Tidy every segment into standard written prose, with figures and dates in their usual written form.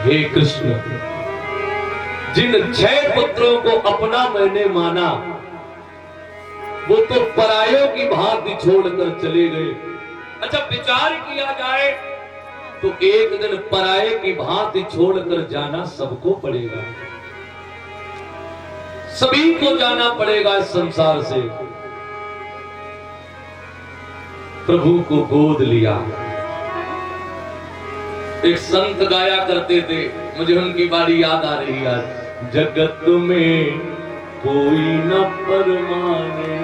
हे कृष्ण, जिन 6 पुत्रों को अपना मैंने माना, वो तो परायों की भांति छोड़कर चले गए। अच्छा, विचार किया जाए तो एक दिन पराये की भांति छोड़कर जाना सबको पड़ेगा, सभी को जाना पड़ेगा इस संसार से। प्रभु को गोद लिया। एक संत गाया करते थे, मुझे उनकी बारी याद आ रही है। जगत में कोई न परमाने,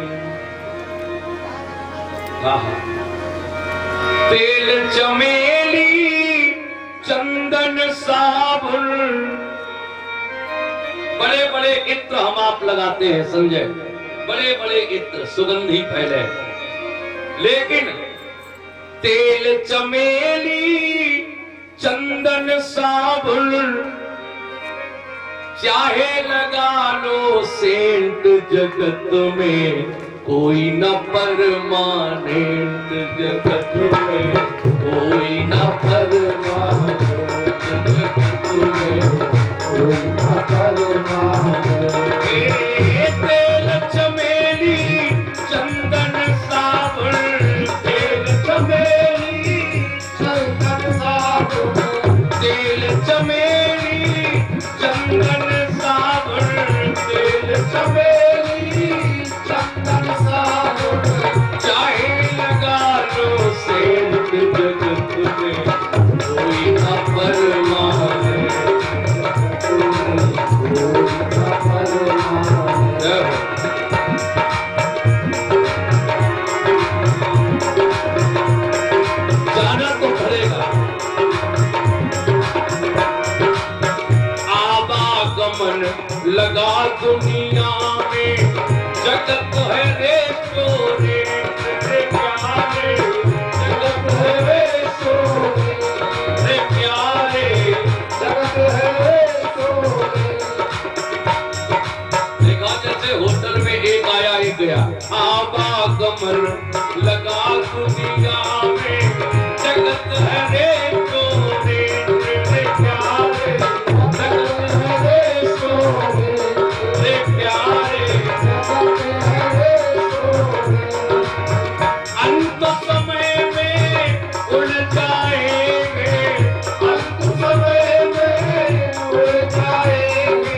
तेल चमेली चंदन साबुन, बड़े बड़े इत्र हम आप लगाते हैं संजय, बड़े बड़े इत्र सुगंधी फैले, लेकिन तेल चमेली चंदन साबुन चाहे लगा लो सेंट, जगत में कोई न परमानेंट, जगत में कोई न परमानेंट, जगत में कोई न परमानेंट। तेल चमेली चंदन साबुन, तेल चमेली चंदन साबुन, तेल चमेली चंदन साबुन, तेल चमेली चंदन साबुन चाहे लगा लो सेंट, जगत में कोई न परमानेंट, कोई न परमानेंट। जाना तो पड़ेगा। आवागमन लगा दुनिया में, जगत है रेस्टोरेंट रे प्यारे, जगत है रेस्टोरेंट रे प्यारे, जगत है रेस्टोरेंट। देखा जैसे होटल में एक आया एक गया। आवागमन लगा दुनिया में, जगत है रेस्टोरेंट रे प्यारे, जगत है रेस्टोरेंट रे प्यारे, अंत समय में उड़ जाएंगे, अंत समय में उड़ जाएंगे,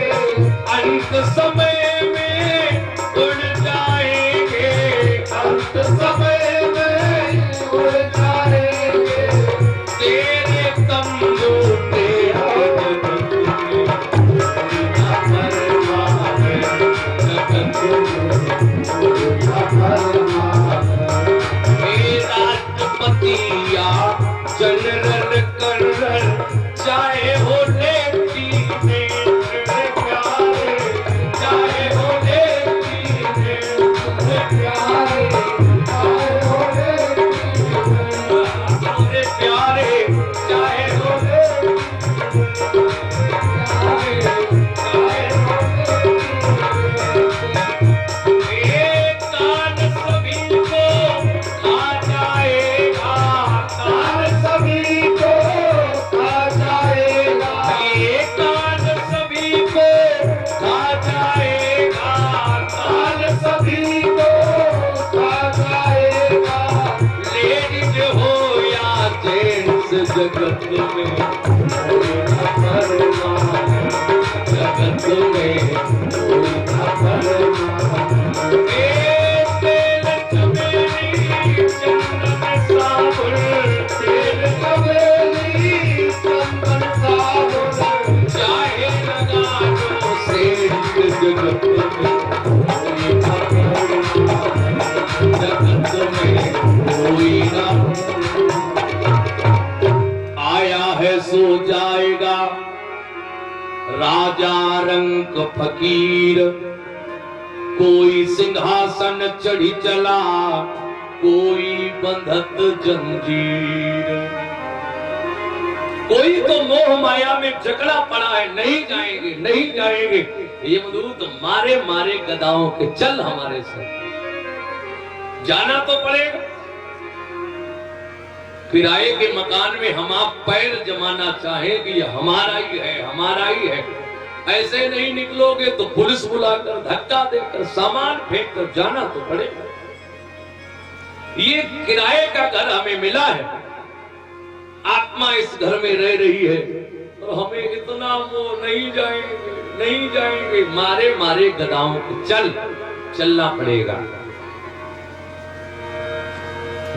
अंत समय में उड़ जाएंगे, अंत समय में उड़ जाएंगे। तेरे तंबू तेरे जगत में कोई न परमानेंट, जगत में कोई न परमानेंट। हे राष्ट्रपतिया जनरल कर्नल चाहे हो लेफ्टिनेंट रे प्यारे, चाहे हो लेफ्टिनेंट रे प्यारे, चाहे हो लेफ्टिनेंट रे प्यारे, चाहे हो लेफ्टिनेंट चाहे हो लेफ्टिनेंट। कान सभी को खा जाएगा, कान सभी को खा जाएगा, ये कान सभी को खा जाएगा, कान सभी को खा जाएगा। लेडीज हो या जेंट्स, जगत में कोई न परमानेंट, जगत में कोई न परमानेंट। तेल चमेली चंदन साबुन, तेल चमेली चंदन साबुन चाहे लगा लो सेंट, जगत में कोई न परमानेंट, जगत में कोई न। आया है सो जाएगा राजा रंक फकीर, कोई सिंहासन चढ़ी चला, कोई बंधत जंजीर। कोई तो मोह माया में जकड़ा पड़ा है, नहीं जाएंगे नहीं जाएंगे। यमदूत मारे मारे गदाओं के चल हमारे साथ, जाना तो पड़ेगा। किराए के मकान में हम आप पैर जमाना चाहें कि ये हमारा ही है, हमारा ही है, ऐसे नहीं निकलोगे तो पुलिस बुलाकर धक्का देकर सामान फेंक कर जाना तो पड़ेगा। ये किराए का घर हमें मिला है, आत्मा इस घर में रह रही है और हमें इतना वो नहीं जाएंगे, नहीं जाएंगे, मारे मारे गदाओं को चलना पड़ेगा।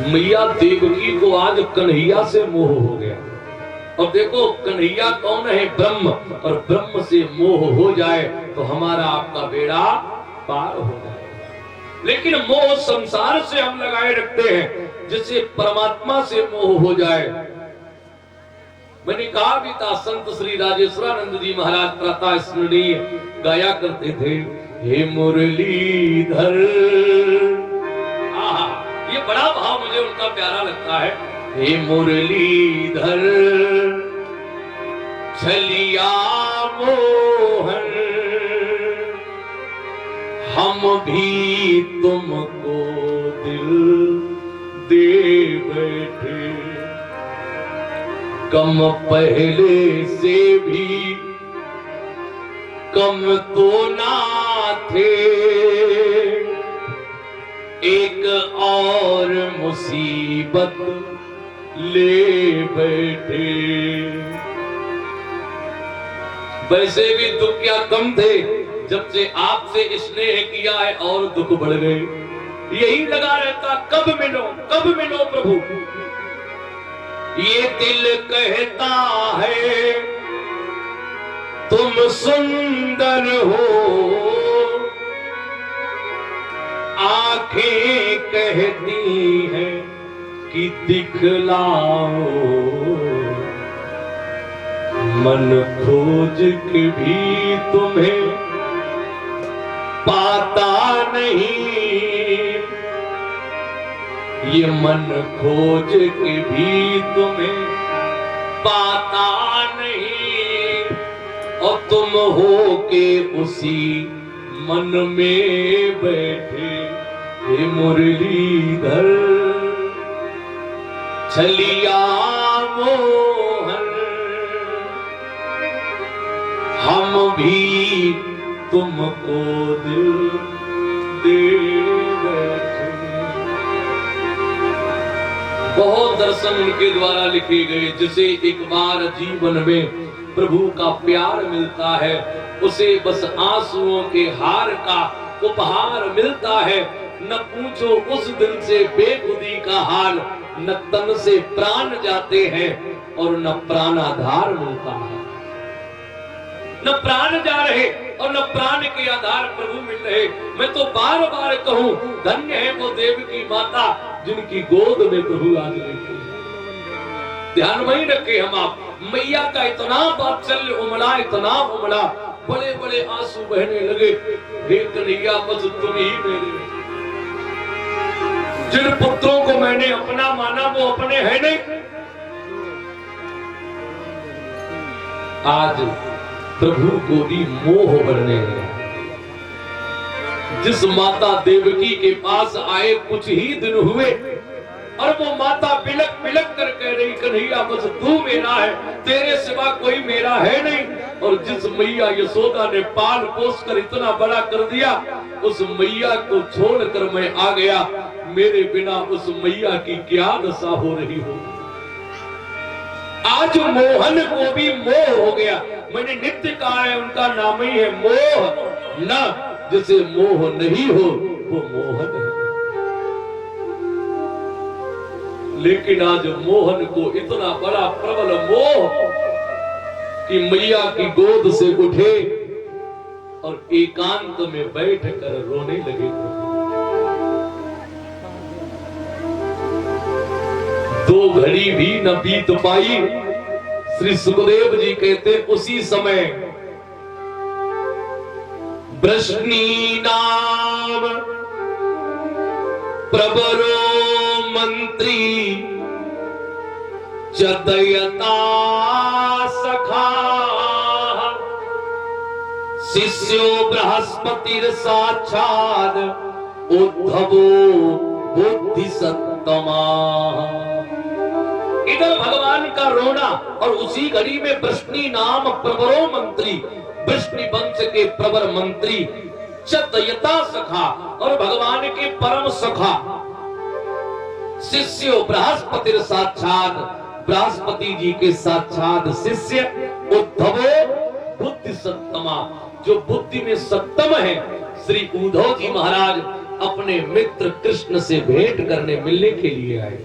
मैया देवकी को आज कन्हैया से मोह हो गया। और देखो कन्हैया कौन है? ब्रह्म, और ब्रह्म से मोह हो जाए तो हमारा आपका बेड़ा पार हो जाएगा। लेकिन मोह संसार से हम लगाए रखते हैं, जिससे परमात्मा से मोह हो जाए। मैंने कहा भी था, संत श्री राजेश्वरानंद जी महाराज प्रातः स्मरणीय गाया करते थे, हे मुरलीधर। ये बड़ा भाव मुझे उनका प्यारा लगता है। हे मुरलीधर छलिया मोहन, हम भी तुमको दिल दे बैठे, कम पहले से भी कम तो ना थे, एक और मुसीबत ले बैठे। वैसे भी दुख क्या कम थे, जब से आपसे स्नेह किया है और दुख बढ़ गए। यही लगा रहता, कब मिलो प्रभु। ये दिल कहता है तुम सुंदर हो, आंखें कहती हैं कि दिखलाओ, मन खोज के भी तुम्हें पाता नहीं, ये मन खोज के भी तुम्हें पाता नहीं, और तुम हो के उसी मन में बैठे। हे मुरलीधर छलिया मोहन, हम भी तुमको दिल दे बैठे। बहुत दर्शन उनके द्वारा लिखे गए, जिसे एक बार जीवन में प्रभु का प्यार मिलता है, उसे बस आंसुओं के हार का उपहार मिलता है। न पूछो उस दिन से बेखुदी का हाल, न तन से प्राण जाते हैं और न प्राणाधार मिलता है। न प्राण जा रहे और न प्राण के आधार प्रभु मिल रहे। मैं तो बार बार कहूं, धन्य है वो देवकी माता जिनकी गोद में प्रभु आज लेते हैं। ध्यान वही रखे हम आप, मैया का इतना वात्सल्य उमड़ा, इतना उमड़ा, बड़े बड़े आंसू बहने लगे। हे कन्हैया बस तुम ही मेरे, जिन पुत्रों को मैंने अपना माना वो अपने है नहीं। आज प्रभु को भी मोह बढ़ने लगा। जिस माता देवकी के पास आए कुछ ही दिन हुए और वो माता बिलक बिलक कर कह रही, कन्हैया बस तू मेरा है, तेरे सिवा कोई मेरा है नहीं। और जिस मैया यशोदा ने पाल पोस कर इतना बड़ा कर दिया, उस मैया को छोड़कर मैं आ गया। मेरे बिना उस मैया की क्या दशा हो रही हो। आज मोहन को भी मोह हो गया। मैंने नित्य कहा है, उनका नाम ही है मोह। न जिसे मोह नहीं हो वो मोहन है। लेकिन आज मोहन को इतना बड़ा प्रबल मोह कि मैया की गोद से उठे और एकांत में बैठ कर रोने लगे। दो घड़ी भी न बीत पाई। श्री सुखदेव जी कहते उसी समय वृष्णि नाम प्रबरो मंत्री चदयता सखा शिष्यो बृहस्पतिर साक्षात् उद्धवो बुद्धि सत्तमा। इधर भगवान का रोना, और उसी घड़ी में वृष्णि नाम प्रवरो मंत्री, वृष्णि वंश के प्रवर मंत्री चतयता सखा, और भगवान के परम सखा शिष्य बृहस्पति साक्षात, बृहस्पति जी के साक्षात शिष्य उद्धवो बुद्धि सत्तमा, जो बुद्धि में सत्तम है, श्री उद्धव जी महाराज अपने मित्र कृष्ण से भेंट करने मिलने के लिए आए।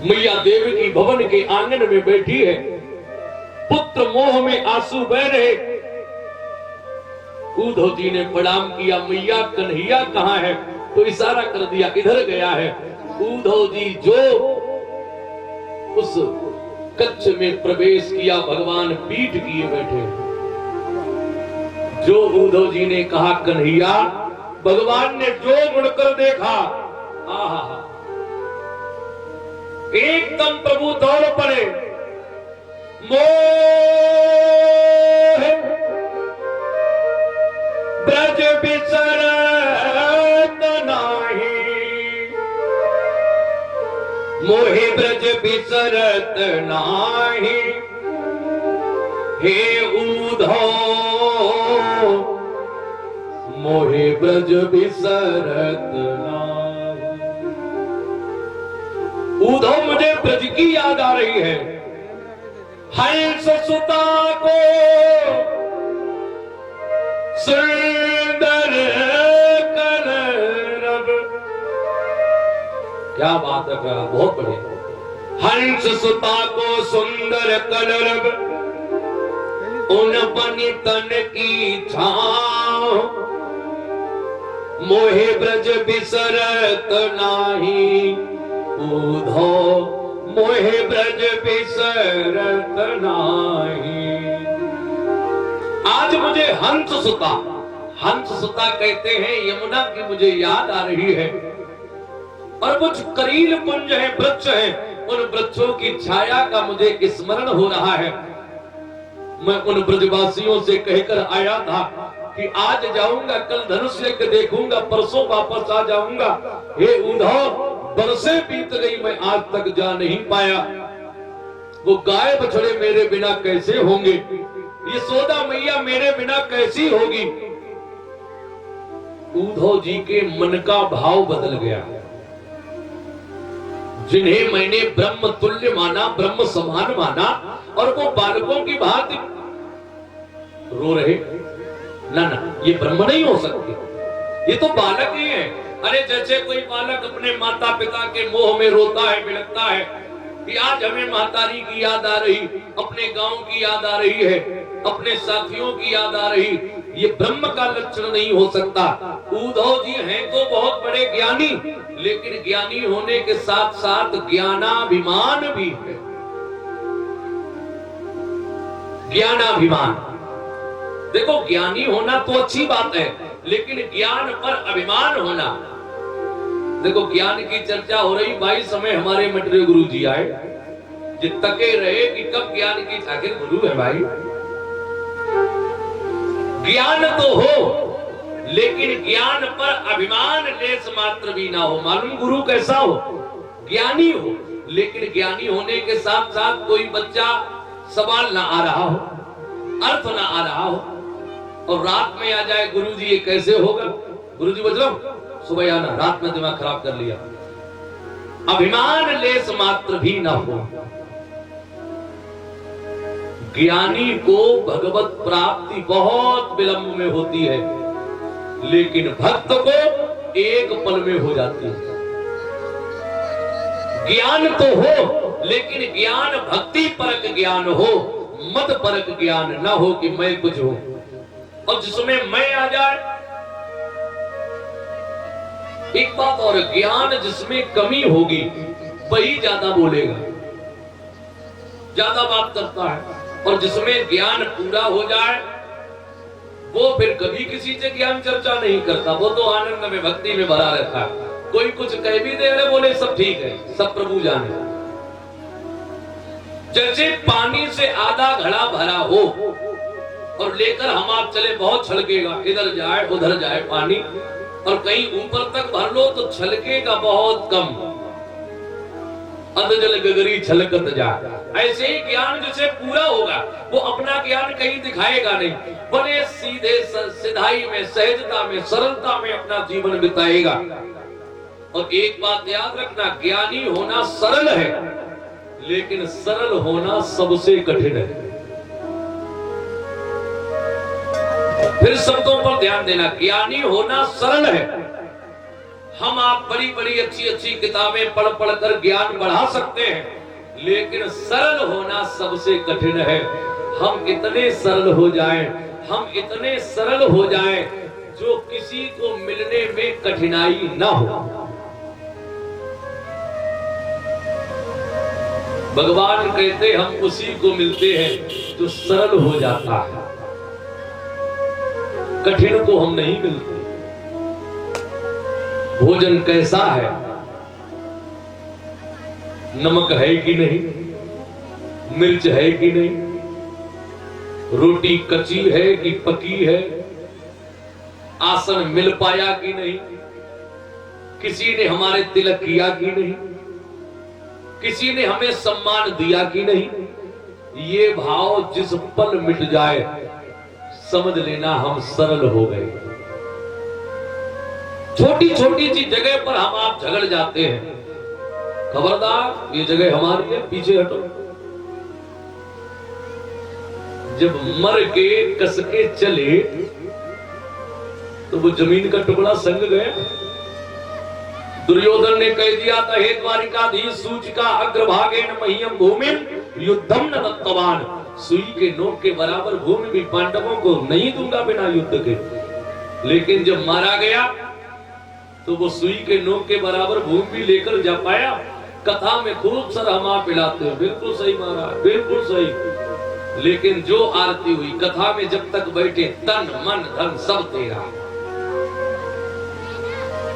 मैया देवी की भवन के आंगन में बैठी है, पुत्र मोह में आंसू बह रहे। उद्धव जी ने प्रणाम किया, मैया कन्हैया कहाँ है? तो इशारा कर दिया इधर गया है। उद्धव जी जो उस कक्ष में प्रवेश किया, भगवान पीठ किए बैठे। जो उद्धव जी ने कहा कन्हैया, भगवान ने जो मुड़कर देखा, आहा, एकदम प्रभु दौड़ पड़े। मोह ब्रज बिसरत नाही, मोहे ब्रज बिसरत नाही, हे उद्धव मोहे ब्रज बिसरत नाही। उद्धव, मुझे ब्रज की याद आ रही है। हंस सुता को सुंदर कलरव, क्या बात है, बहुत बढ़िया। हंस सुता को सुंदर कलरव, उन बनि तन की छांव, मोहे ब्रज बिसरत नाही, उद्धव मोहे ब्रज बिसरत नाही। आज मुझे हंस सुता, हंस सुता कहते हैं यमुना की मुझे याद आ रही है, और कुछ करील पुंज है, वृक्ष है, उन वृक्षों की छाया का मुझे स्मरण हो रहा है। मैं उन ब्रजवासियों से कहकर आया था कि आज जाऊंगा, कल धनुष यज्ञ देखूंगा, परसों वापस आ जाऊंगा। हे उद्धव, बरसें बीत गई, मैं आज तक जा नहीं पाया। वो गाय बछड़े मेरे बिना कैसे होंगे? यशोदा मैया मेरे बिना कैसी होगी? उद्धव जी के मन का भाव बदल गया। जिन्हें मैंने ब्रह्म तुल्य माना, ब्रह्म समान माना, और वो बालकों की भांति रो रहे। ना ना, ये ब्रह्म नहीं हो सकते, ये तो बालक ही है। अरे जैसे कोई बालक अपने माता पिता के मोह में रोता है, बिलखता है कि आज हमें महतारी की याद आ रही, अपने गांव की याद आ रही है, अपने साथियों की याद आ रही, ये ब्रह्म का लक्षण नहीं हो सकता। उद्धव जी हैं तो बहुत बड़े ज्ञानी, लेकिन ज्ञानी होने के साथ साथ ज्ञानाभिमान भी है। ज्ञानाभिमान, देखो ज्ञानी होना तो अच्छी बात है, लेकिन ज्ञान पर अभिमान होना। देखो ज्ञान की चर्चा हो रही, भाई समय हमारे मटरे गुरु जी आए, जित तके रहे कि कब ज्ञान की, आखिर गुरु है भाई। ज्ञान तो हो, लेकिन ज्ञान पर अभिमान लेस मात्र भी ना हो। मालूम गुरु कैसा हो? ज्ञानी हो, लेकिन ज्ञानी होने के साथ साथ कोई बच्चा सवाल ना आ रहा हो, अर्थ ना आ रहा हो, और रात में आ जाए गुरु जी, ये कैसे होगा? गुरु जी बच रहा, सुबह आना, रात में दिमाग खराब कर लिया। अभिमान लेस मात्र भी ना हो। ज्ञानी को भगवत प्राप्ति बहुत विलंब में होती है, लेकिन भक्त को एक पल में हो जाती है। ज्ञान तो हो, लेकिन ज्ञान भक्ति परक ज्ञान हो, मत परक ज्ञान ना हो कि मैं कुछ हूं, और जिसमें मैं आ जाए। एक बात और, ज्ञान जिसमें कमी होगी वही ज्यादा बोलेगा, ज्यादा बात करता है, और जिसमें ज्ञान पूरा हो जाए वो फिर कभी किसी से ज्ञान चर्चा नहीं करता, वो तो आनंद में भक्ति में भरा रहता है। कोई कुछ कह भी दे रहे, बोले सब ठीक है, सब प्रभु जाने। जैसे पानी से आधा घड़ा भरा हो और लेकर हम आप चले, बहुत छलकेगा, इधर जाए उधर जाए पानी, और कहीं ऊपर तक भर लो तो छलकेगा बहुत कम। अधजल गगरी छलकत जाए। ऐसे ही ज्ञान जिसे पूरा होगा वो अपना ज्ञान कहीं दिखाएगा नहीं, बड़े सीधे सिधाई में, सहजता में, सरलता में अपना जीवन बिताएगा। और एक बात याद रखना, ज्ञानी होना सरल है, लेकिन सरल होना सबसे कठिन है। फिर शब्दों पर ध्यान देना, ज्ञानी होना सरल है। हम आप बड़ी बड़ी अच्छी अच्छी किताबें पढ़ पढ़ कर ज्ञान बढ़ा सकते हैं, लेकिन सरल होना सबसे कठिन है। हम इतने सरल हो जाएं, हम इतने सरल हो जाएं जो किसी को मिलने में कठिनाई ना हो। भगवान कहते हम उसी को मिलते हैं जो सरल हो जाता है, कठिन को हम नहीं मिलते। भोजन कैसा है, नमक है कि नहीं, मिर्च है कि नहीं, रोटी कच्ची है कि पकी है, आसन मिल पाया कि नहीं, किसी ने हमारे तिलक किया कि नहीं, किसी ने हमें सम्मान दिया कि नहीं, ये भाव जिस पल मिट जाए समझ लेना हम सरल हो गए। छोटी छोटी सी जगह पर हम आप झगड़ जाते हैं, खबरदार ये जगह हमारी है, पीछे हटो। जब मर के कस के चले तो वो जमीन का टुकड़ा संग गया। दुर्योधन ने कह दिया था, हे द्वारिकाधीश सूचिका अग्रभागेन मह्यम भूमिम युद्धम न दत्तवान। सुई के नोक के बराबर भूमि भी पांडवों को नहीं दूंगा बिना युद्ध के। लेकिन जब मारा गया तो वो सुई के नोक के बराबर भूमि भी लेकर जा पाया। कथा में खूब सराहना पिलाते हैं, बिल्कुल सही महाराज, बिल्कुल सही। लेकिन जो आरती हुई कथा में, जब तक बैठे तन मन धन सब तेरा,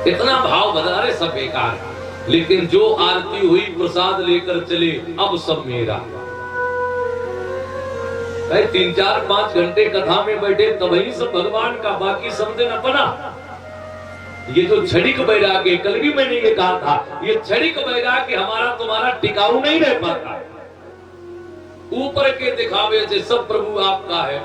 इतना भाव बदला रहे सब बेकार। लेकिन जो आरती हुई प्रसाद लेकर चले, अब सब मेरा। 3, 4, 5 घंटे कथा में बैठे तभी सब भगवान का, बाकी सब दिन अपना। ये जो क्षणिक वैराग्य, कल भी मैंने ये कहा था, ये क्षणिक वैराग्य हमारा तुम्हारा टिकाऊ नहीं रह पाता। ऊपर के दिखावे से सब प्रभु आपका है,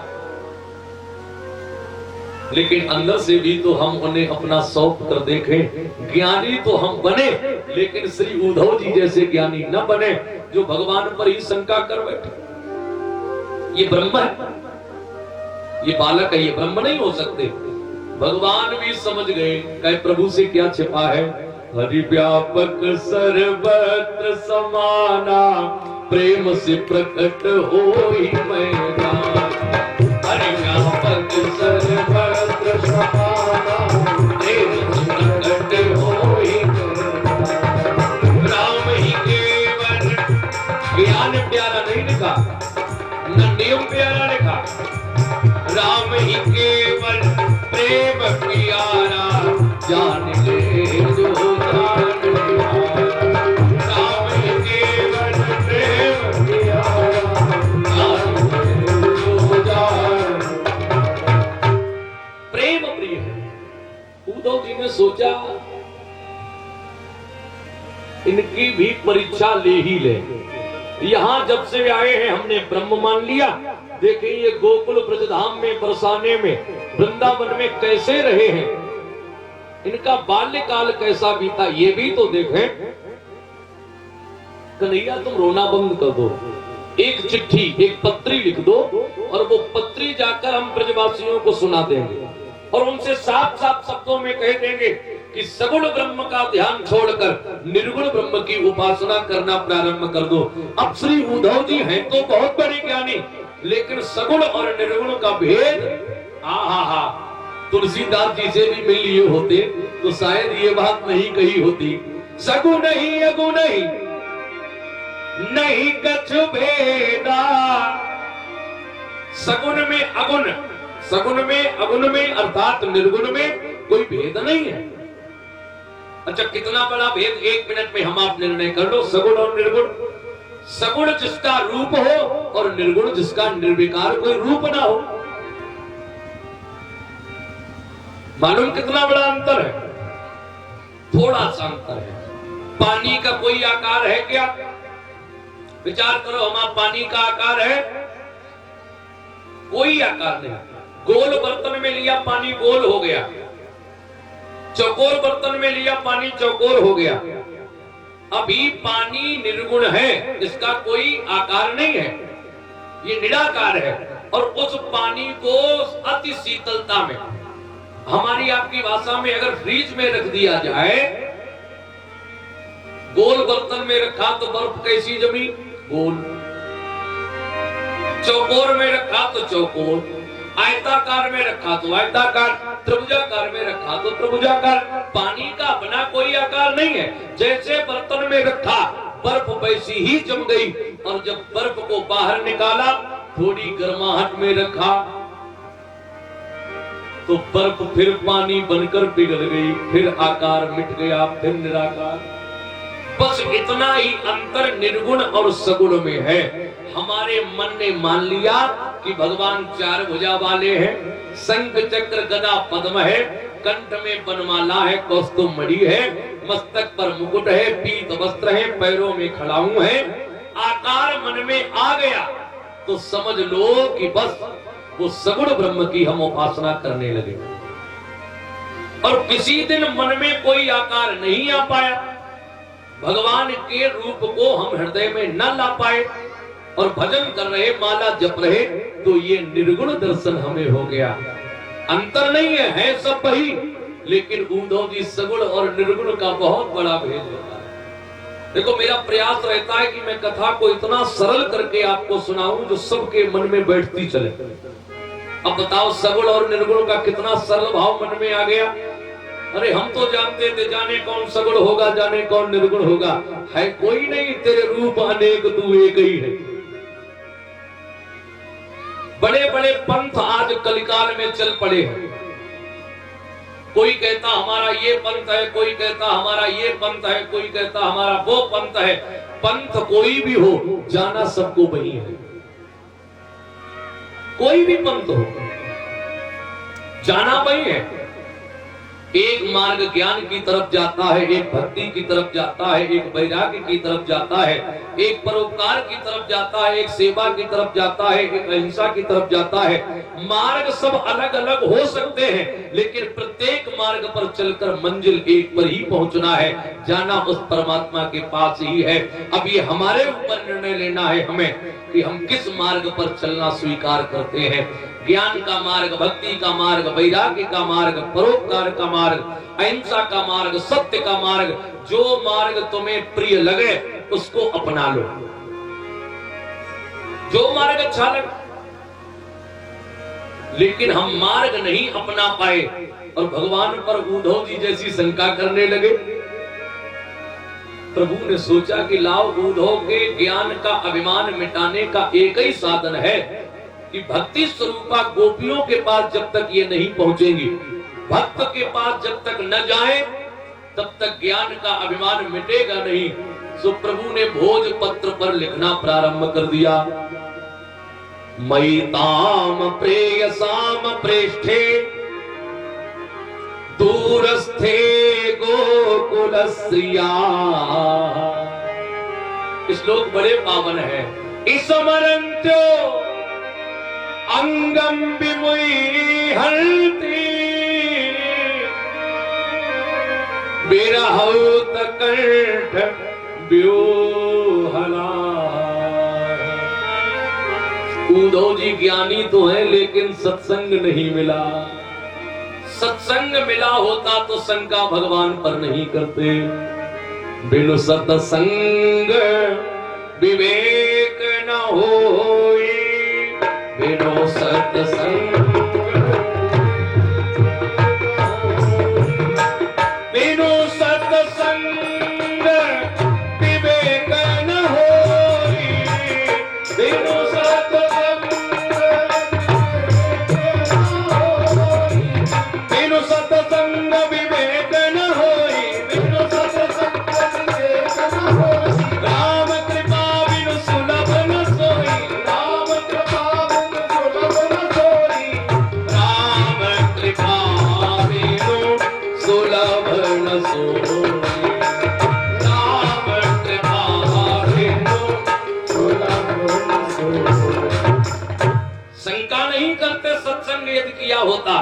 लेकिन अंदर से भी तो हम उन्हें अपना सौंप कर देखें। ज्ञानी तो हम बने, लेकिन श्री उद्धव जी जैसे ज्ञानी न बने जो भगवान पर ही शंका कर बैठे। ये ब्रह्म है, ये बालक है, ये ब्रह्म नहीं हो सकते। भगवान भी समझ गए, कहे प्रभु से क्या छिपा है। हरि व्यापक सर्वत्र समाना, प्रेम से प्रकट होई मैदान। हरि व्यापक सर्वत्र समाना, प्रेम से प्रकट होई मैदान। राम ही केवल, ज्ञान प्यारा नहीं लिखा, न नियम प्यारा लिखा। राम ही केवल प्रेम प्यारा, जान ले जो जान लिया। राम ही केवल प्रेम प्यारा, जान ले जो जान। प्रेम प्रिय है। उद्धव जी ने सोचा इनकी भी परीक्षा ले ही ले। यहां जब से आए हैं हमने ब्रह्म मान लिया। देखें ये गोकुल ब्रजधाम में, बरसाने में, वृंदावन में कैसे रहे हैं, इनका बाल्यकाल कैसा बीता, ये भी तो देखें। कन्हैया तुम रोना बंद कर दो, एक चिट्ठी, एक पत्री लिख दो, और वो पत्री जाकर हम ब्रजवासियों को सुना देंगे, और उनसे साफ साफ शब्दों में कह देंगे कि सगुण ब्रह्म का ध्यान छोड़कर निर्गुण ब्रह्म की उपासना करना प्रारंभ कर दो। अब श्री उद्धव जी हैं तो बहुत बड़े ज्ञानी, लेकिन सगुण और निर्गुण का भेद, हा तुलसीदास जी से भी मिल लिए होते तो शायद ये बात नहीं कही होती। सगुण ही अगुण ही नहीं कछु भेदा। सगुण में अगुण, सगुण में अगुण में अर्थात निर्गुण में कोई भेद नहीं है। अच्छा कितना बड़ा भेद, 1 मिनट में हम आप निर्णय कर लो। सगुण और निर्गुण, सगुण जिसका रूप हो और निर्गुण जिसका निर्विकार कोई रूप ना हो। मालूम कितना बड़ा अंतर है? थोड़ा सा अंतर है, पानी का कोई आकार है क्या? विचार करो, हमारा पानी का आकार है? कोई आकार नहीं। गोल बर्तन में लिया पानी गोल हो गया, चौकोर बर्तन में लिया पानी चौकोर हो गया। अभी पानी निर्गुण है, इसका कोई आकार नहीं है, ये निराकार है। और उस पानी को अति शीतलता में, हमारी आपकी भाषा में अगर फ्रीज में रख दिया जाए, गोल बर्तन में रखा तो बर्फ कैसी जमी? गोल। चौकोर में रखा तो चौकोर, आयताकार में रखा तो आयताकार, त्रिभुजाकार में रखा तो त्रिभुजाकार। पानी का अपना कोई आकार नहीं है। जैसे बर्तन में रखा बर्फ वैसी ही जम गई, और जब बर्फ को बाहर निकाला, थोड़ी गर्माहट में रखा तो बर्फ फिर पानी बनकर पिघल गई, फिर आकार मिट गया, फिर निराकार। बस इतना ही अंतर निर्गुण और सगुण में है। हमारे मन ने मान लिया कि भगवान चार भुजा वाले हैं, शंख चक्र गदा पद्म है, कंठ में बनमाला है, कौस्तुभ मणि है, मस्तक पर मुकुट है, पीत वस्त्र है, पैरों में खड़ाऊ है। आकार मन में आ गया तो समझ लो कि बस वो सगुण ब्रह्म की हम उपासना करने लगे। और किसी दिन मन में कोई आकार नहीं आ पाया, भगवान के रूप को हम हृदय में न ला पाए, और भजन कर रहे, माला जप रहे, तो ये निर्गुण दर्शन हमें हो गया। अंतर नहीं है सब वही, लेकिन उद्धव जी सगुण और निर्गुण का बहुत बड़ा भेद होता है। देखो, मेरा प्रयास रहता है कि मैं कथा को इतना सरल करके आपको सुनाऊं जो सबके मन में बैठती चले। अब बताओ, सगुण और निर्गुण का कितना सरल भाव मन में आ गया। अरे हम तो जानते थे, जाने कौन सगुण होगा, जाने कौन निर्गुण होगा। है कोई नहीं, तेरे रूप अनेक, तू एक ही है। बड़े बड़े पंथ आज कलिकाल में चल पड़े हैं। कोई कहता हमारा ये पंथ है, कोई कहता हमारा ये पंथ है, कोई कहता हमारा वो पंथ है। पंथ कोई भी हो, जाना सबको वही है। कोई भी पंथ हो, जाना वही है। एक मार्ग ज्ञान की तरफ जाता है, एक भक्ति की तरफ जाता है, एक वैराग्य की तरफ जाता है, एक परोपकार की तरफ जाता है, एक सेवा की तरफ जाता है, एक अहिंसा की तरफ जाता है। मार्ग सब अलग अलग हो सकते हैं, लेकिन प्रत्येक मार्ग पर चलकर मंजिल एक पर ही पहुंचना है, जाना उस परमात्मा के पास ही है। अब ये हमारे ऊपर निर्णय लेना है हमें कि हम किस मार्ग पर चलना स्वीकार करते हैं। ज्ञान का मार्ग, भक्ति का मार्ग, वैराग्य का मार्ग, परोपकार का मार्ग, अहिंसा का मार्ग, सत्य का मार्ग, जो मार्ग तुम्हें प्रिय लगे उसको अपना लो, जो मार्ग अच्छा लगे। लेकिन हम मार्ग नहीं अपना पाए और भगवान पर उद्धव जी जैसी शंका करने लगे। प्रभु ने सोचा कि लाओ, उद्धव के ज्ञान का अभिमान मिटाने का एक ही साधन है कि भक्ति स्वरूपा गोपियों के पास जब तक ये नहीं पहुंचेंगी, भक्त के पास जब तक न जाए, तब तक ज्ञान का अभिमान मिटेगा नहीं। सो प्रभु ने भोजपत्र पर लिखना प्रारंभ कर दिया। मयि ताम प्रेयसाम प्रेष्ठे दूरस्थे गोकुलस्त्रिया। श्लोक बड़े पावन है। स्मरन्त्यो अंगम विमुहि हरति विरहौत कंठ व्यूहला। उद्धव जी ज्ञानी तो है, लेकिन सत्संग नहीं मिला। सत्संग मिला होता तो शंका भगवान पर नहीं करते। बिनु सत्संग विवेक न होई, बिनु सत्संग बिनु सत्संग विवेक न होई, बिनु सत्संग बिनु सत्संग विवेक न होई, बिनु सत्संग विवेक न होई। राम कृपा बिनु सुलभ न सोई, राम कृपा बिनु सुलभ न सोई। शंका नहीं करते सत्संग यदि किया होता।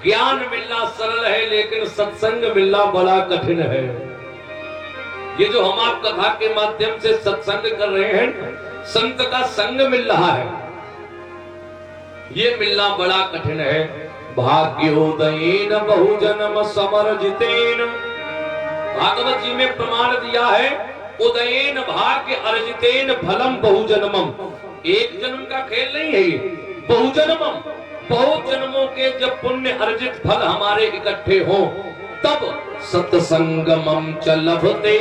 ज्ञान मिलना सरल है लेकिन सत्संग मिलना बड़ा कठिन है। ये जो हम आप कथा के माध्यम से सत्संग कर रहे हैं, संत का संग मिल रहा है, ये मिलना बड़ा कठिन है। भाग्योदयेन बहुजन्म समर्जितेन, भागवत जी में प्रमाण दिया है, उदयेन भाग्य अर्जितेन फलम बहुजन्मम। एक जन्म का खेल नहीं है ये, बहुजन्मम, बहुत जन्मों के जब पुण्य अर्जित फल हमारे इकट्ठे हों तब सत्संगमम च लभते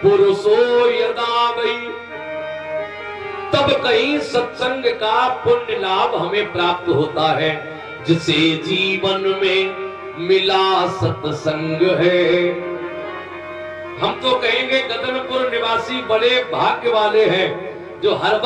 पुरुषो यदा गई, तब कहीं सत्संग का पुण्य लाभ हमें प्राप्त होता है, जिसे जीवन में मिला सत्संग है। हम तो कहेंगे गदनपुर निवासी बड़े भाग्य वाले हैं जो हर